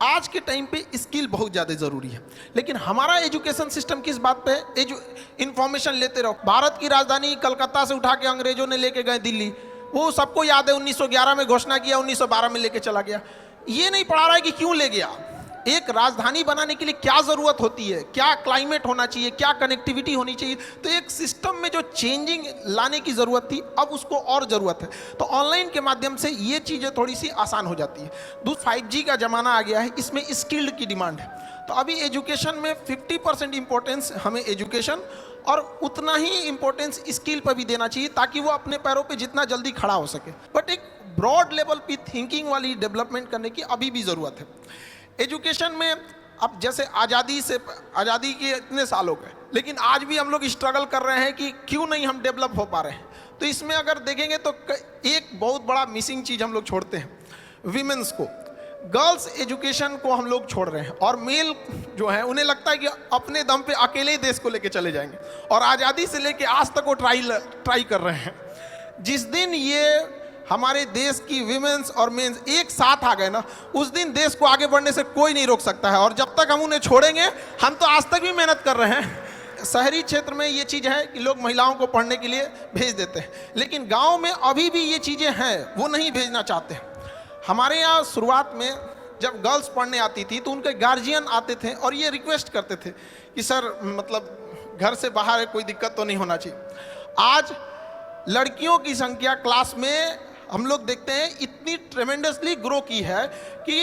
आज के टाइम पे स्किल बहुत ज़्यादा ज़रूरी है, लेकिन हमारा एजुकेशन सिस्टम किस बात पे है? इंफॉर्मेशन लेते रहो। भारत की राजधानी कलकत्ता से उठा के अंग्रेजों ने लेके गए दिल्ली, वो सबको याद है। 1911 में घोषणा किया, 1912 में लेके चला गया। ये नहीं पढ़ा रहा है कि क्यों ले गया। एक राजधानी बनाने के लिए क्या ज़रूरत होती है, क्या क्लाइमेट होना चाहिए, क्या कनेक्टिविटी होनी चाहिए। तो एक सिस्टम में जो चेंजिंग लाने की ज़रूरत थी, अब उसको और ज़रूरत है। तो ऑनलाइन के माध्यम से ये चीज़ें थोड़ी सी आसान हो जाती है। 5G का ज़माना आ गया है, इसमें स्किल्ड की डिमांड है। तो अभी एजुकेशन में 50% इम्पोर्टेंस हमें एजुकेशन और उतना ही इम्पोर्टेंस स्किल पर भी देना चाहिए, ताकि वो अपने पैरों पे जितना जल्दी खड़ा हो सके। बट एक ब्रॉड लेवल पे थिंकिंग वाली डेवलपमेंट करने की अभी भी ज़रूरत है। एजुकेशन में अब जैसे आज़ादी के इतने साल हो गए, लेकिन आज भी हम लोग स्ट्रगल कर रहे हैं कि क्यों नहीं हम डेवलप हो पा रहे हैं। तो इसमें अगर देखेंगे तो एक बहुत बड़ा मिसिंग चीज़ हम लोग छोड़ते हैं, विमेंस को। गर्ल्स एजुकेशन को हम लोग छोड़ रहे हैं, और मेल जो है उन्हें लगता है कि अपने दम पे अकेले ही देश को लेके चले जाएंगे, और आज़ादी से लेके आज तक वो ट्राई कर रहे हैं। जिस दिन ये हमारे देश की विमेंस और मेंस एक साथ आ गए ना, उस दिन देश को आगे बढ़ने से कोई नहीं रोक सकता है। और जब तक हम उन्हें छोड़ेंगे, हम तो आज तक भी मेहनत कर रहे हैं। शहरी क्षेत्र में ये चीज़ है कि लोग महिलाओं को पढ़ने के लिए भेज देते हैं, लेकिन गांव में अभी भी ये चीज़ें हैं, वो नहीं भेजना चाहते। हमारे यहाँ शुरुआत में जब गर्ल्स पढ़ने आती थी तो उनके गार्जियन आते थे और ये रिक्वेस्ट करते थे कि सर मतलब घर से बाहर है, कोई दिक्कत तो नहीं होना चाहिए। आज लड़कियों की संख्या क्लास में हम लोग देखते हैं इतनी ट्रेमेंडसली ग्रो की है कि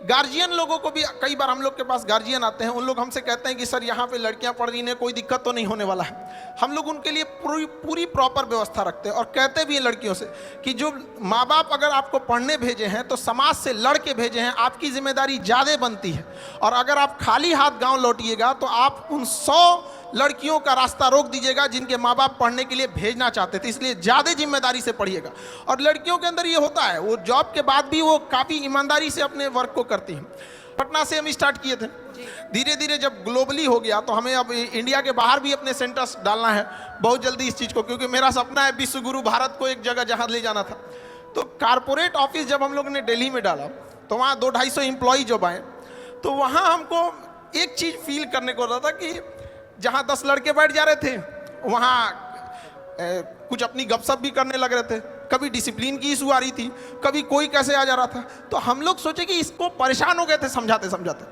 गार्जियन लोगों को भी, कई बार हम लोग के पास गार्जियन आते हैं, उन लोग हमसे कहते हैं कि सर यहाँ पे लड़कियाँ पढ़ रही हैं, कोई दिक्कत तो नहीं होने वाला है। हम लोग उनके लिए पूरी प्रॉपर व्यवस्था रखते हैं, और कहते भी हैं लड़कियों से कि जो माँ बाप अगर आपको पढ़ने भेजे हैं तो समाज से लड़ के भेजे हैं, आपकी जिम्मेदारी ज़्यादा बनती है। और अगर आप खाली हाथ गाँव लौटिएगा तो आप उन 100 लड़कियों का रास्ता रोक दीजिएगा जिनके माँ बाप पढ़ने के लिए भेजना चाहते थे। इसलिए ज़्यादा जिम्मेदारी से पढ़िएगा। और लड़कियों के अंदर ये होता है, वो जॉब के बाद भी वो काफ़ी ईमानदारी से अपने वर्क को करती हैं। पटना से हम स्टार्ट किए थे, धीरे धीरे जब ग्लोबली हो गया तो हमें अब इंडिया के बाहर भी अपने सेंटर्स डालना है बहुत जल्दी इस चीज़ को, क्योंकि मेरा सपना है विश्व गुरु भारत को एक जगह जहाँ ले जाना था। तो कारपोरेट ऑफिस जब हम लोग ने दिल्ली में डाला तो वहाँ 200-250 एम्प्लॉई जब आए, तो वहाँ हमको एक चीज़ फील करने को रहा था कि जहाँ 10 लड़के बैठ जा रहे थे, वहाँ कुछ अपनी गपशप भी करने लग रहे थे। कभी डिसिप्लिन की इशू आ रही थी, कभी कोई कैसे आ जा रहा था। तो हम लोग सोचे कि इसको परेशान हो गए थे समझाते समझाते।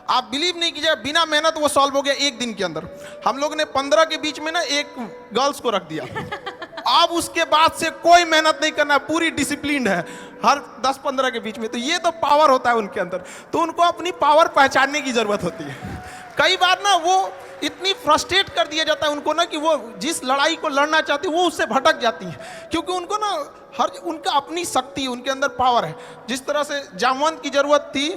आप बिलीव नहीं कीजिए, बिना मेहनत वो सॉल्व हो गया एक दिन के अंदर। हम लोग ने 15 के बीच में ना एक गर्ल्स को रख दिया। अब उसके बाद से कोई मेहनत नहीं करना, पूरी डिसिप्लिन है हर 10-15 के बीच में। तो ये तो पावर होता है उनके अंदर, तो उनको अपनी पावर पहचानने की जरूरत होती है। कई बार ना वो इतनी फ्रस्ट्रेट कर दिया जाता है उनको ना कि वो जिस लड़ाई को लड़ना चाहती है वो उससे भटक जाती है, क्योंकि उनको ना उनका अपनी शक्ति, उनके अंदर पावर है। जिस तरह से जामवंत की जरूरत थी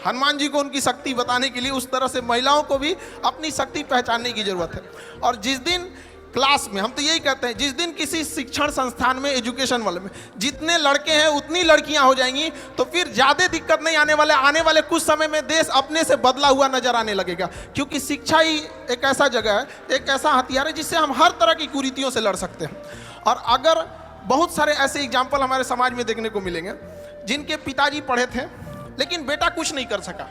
हनुमान जी को उनकी शक्ति बताने के लिए, उस तरह से महिलाओं को भी अपनी शक्ति पहचानने की जरूरत है। और जिस दिन क्लास में, हम तो यही कहते हैं, जिस दिन किसी शिक्षण संस्थान में, एजुकेशन वाले में जितने लड़के हैं उतनी लड़कियां हो जाएंगी, तो फिर ज़्यादा दिक्कत नहीं आने वाले कुछ समय में देश अपने से बदला हुआ नजर आने लगेगा। क्योंकि शिक्षा ही एक ऐसा जगह है, एक ऐसा हथियार है जिससे हम हर तरह की कुरीतियों से लड़ सकते हैं। और अगर बहुत सारे ऐसे एग्जाम्पल हमारे समाज में देखने को मिलेंगे जिनके पिताजी पढ़े थे लेकिन बेटा कुछ नहीं कर सका,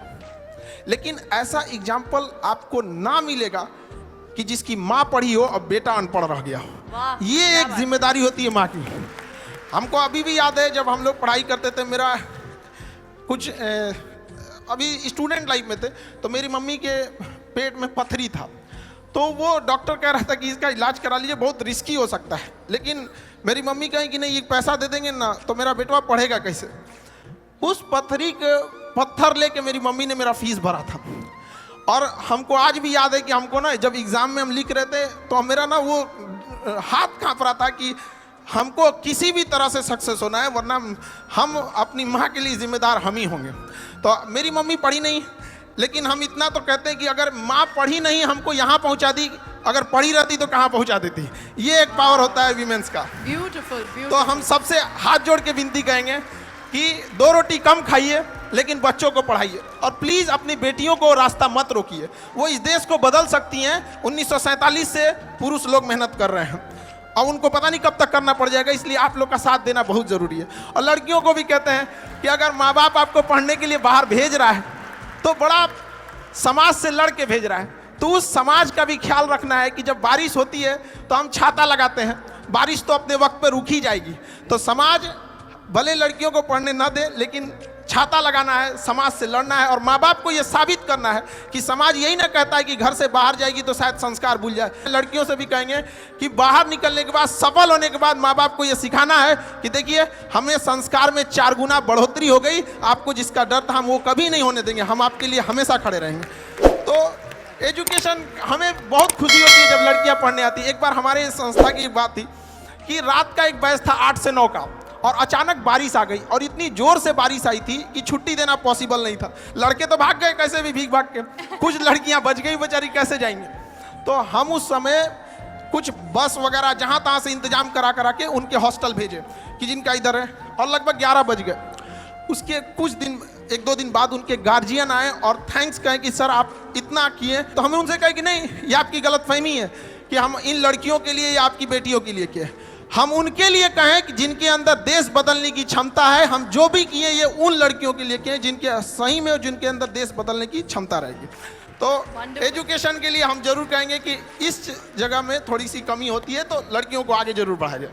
लेकिन ऐसा एग्जाम्पल आपको ना मिलेगा कि जिसकी माँ पढ़ी हो और बेटा अनपढ़ रह गया हो। ये एक जिम्मेदारी होती है माँ की। हमको अभी भी याद है जब हम लोग पढ़ाई करते थे, मेरा कुछ अभी स्टूडेंट लाइफ में थे, तो मेरी मम्मी के पेट में पथरी था। तो वो डॉक्टर कह रहा था कि इसका इलाज करा लीजिए, बहुत रिस्की हो सकता है। लेकिन मेरी मम्मी कही कि नहीं, ये पैसा दे देंगे ना तो मेरा बेटवा पढ़ेगा कैसे। उस पथरी के पत्थर लेके मेरी मम्मी ने मेरा फीस भरा था। और हमको आज भी याद है कि हमको ना जब एग्ज़ाम में हम लिख रहे थे तो मेरा ना वो हाथ कांप रहा था कि हमको किसी भी तरह से सक्सेस होना है, वरना हम अपनी माँ के लिए जिम्मेदार हम ही होंगे। तो मेरी मम्मी पढ़ी नहीं, लेकिन हम इतना तो कहते हैं कि अगर माँ पढ़ी नहीं हमको यहाँ पहुँचा दी, अगर पढ़ी रहती तो कहाँ पहुँचा देती। ये एक पावर होता है वीमेंस का। ब्यूटीफुल। तो हम सबसे हाथ जोड़ के विनती कहेंगे कि 2 रोटी कम खाइए लेकिन बच्चों को पढ़ाइए, और प्लीज़ अपनी बेटियों को रास्ता मत रोकिए। वो इस देश को बदल सकती हैं। 1947 से पुरुष लोग मेहनत कर रहे हैं और उनको पता नहीं कब तक करना पड़ जाएगा, इसलिए आप लोग का साथ देना बहुत ज़रूरी है। और लड़कियों को भी कहते हैं कि अगर माँ बाप आपको पढ़ने के लिए बाहर भेज रहा है तो बड़ा समाज से लड़ के भेज रहा है। तो उस समाज का भी ख्याल रखना है कि जब बारिश होती है तो हम छाता लगाते हैं, बारिश तो अपने वक्त पे रुक ही जाएगी। तो समाज भले लड़कियों को पढ़ने ना दे, लेकिन छाता लगाना है, समाज से लड़ना है और माँ बाप को यह साबित करना है कि समाज यही ना कहता है कि घर से बाहर जाएगी तो शायद संस्कार भूल जाए। लड़कियों से भी कहेंगे कि बाहर निकलने के बाद, सफल होने के बाद माँ बाप को यह सिखाना है कि देखिए हमें संस्कार में 4 गुना बढ़ोतरी हो गई, आपको जिसका डर था हम वो कभी नहीं होने देंगे, हम आपके लिए हमेशा खड़े रहेंगे। तो एजुकेशन, हमें बहुत खुशी होती है जब लड़कियाँ पढ़ने आती है। एक बार हमारे संस्था की एक बात थी कि रात का एक बैच था 8 से 9 का, और अचानक बारिश आ गई और इतनी जोर से बारिश आई थी कि छुट्टी देना पॉसिबल नहीं था। लड़के तो भाग गए कैसे भी भीग भाग के, कुछ लड़कियां बच गई, बेचारी कैसे जाएंगे। तो हम उस समय कुछ बस वगैरह जहां तहां से इंतजाम करा के उनके हॉस्टल भेजे कि जिनका इधर है, और लगभग 11 बज गए। उसके कुछ दिन, 1-2 दिन बाद उनके गार्जियन आए और थैंक्स कहें कि सर आप इतना किए। तो हमें उनसे कहे कि नहीं, ये आपकी गलतफहमी है कि हम इन लड़कियों के लिए या आपकी बेटियों के लिए किए। हम उनके लिए कहें कि जिनके अंदर देश बदलने की क्षमता है। हम जो भी किए ये उन लड़कियों के लिए किए जिनके सही में, जिनके अंदर देश बदलने की क्षमता रहेगी। तो एजुकेशन के लिए हम जरूर कहेंगे कि इस जगह में थोड़ी सी कमी होती है, तो लड़कियों को आगे जरूर बढ़ाया जाए।